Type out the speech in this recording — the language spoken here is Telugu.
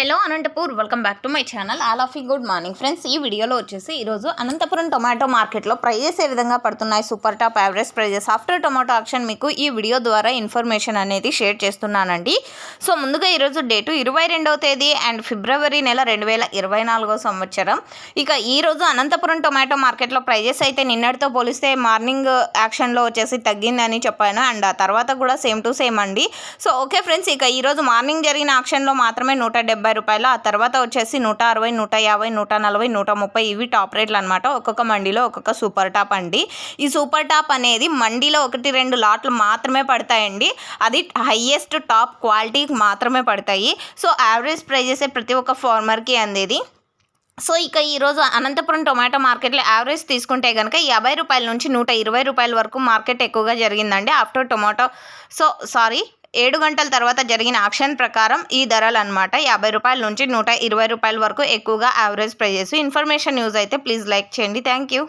Hello Anantapur, welcome back to my channel. All of you good morning friends. ఈ వీడియోలో వచ్చేసి ఈరోజు అనంతపురం టొమాటో మార్కెట్లో ప్రైజెస్ ఏ విధంగా పడుతున్నాయి, super top, average prices after tomato auction మీకు ఈ వీడియో ద్వారా ఇన్ఫర్మేషన్ అనేది షేర్ చేస్తున్నానండి. సో ముందుగా ఈరోజు డేటు 22వ తేదీ అండ్ ఫిబ్రవరి నెల 2024 సంవత్సరం. ఇక ఈరోజు అనంతపురం టొమాటో మార్కెట్లో ప్రైజెస్ అయితే నిన్నటితో పోలిస్తే మార్నింగ్ యాక్షన్లో వచ్చేసి తగ్గిందని చెప్పాను, అండ్ ఆ తర్వాత కూడా సేమ్ టు సేమ్ అండి. సో ఓకే ఫ్రెండ్స్, ఇక ఈరోజు మార్నింగ్ జరిగిన యాక్షన్లో మాత్రమే 170 రూపాయలు, ఆ తర్వాత వచ్చేసి 160, 150, 140, 130 ఇవి టాప్ రేట్లు అనమాట. ఒక్కొక్క మండీలో ఒక్కొక్క సూపర్ టాప్ అండి. ఈ సూపర్ టాప్ అనేది మండీలో 1-2 లాట్లు మాత్రమే పడతాయండి. అది హైయెస్ట్ టాప్ క్వాలిటీకి మాత్రమే పడతాయి. సో యావరేజ్ ప్రైజెస్ ప్రతి ఒక్క ఫార్మర్కి అందేది. సో ఇక ఈరోజు అనంతపురం టొమాటో మార్కెట్లో యావరేజ్ తీసుకుంటే కనుక 50 రూపాయల నుంచి 120 రూపాయల వరకు మార్కెట్ ఎక్కువగా జరిగిందండి. ఆఫ్టర్ టొమాటో 7 గంటల తర్వాత జరిగిన ఆక్షన్ ప్రకారం ఈ ధరలు అనమాట. 50 రూపాయల నుంచి 120 రూపాయల వరకు ఎక్కువగా యావరేజ్ ప్రైజెస్. ఇన్ఫర్మేషన్ యూజ్ అయితే ప్లీజ్ లైక్ చేయండి. Thank you.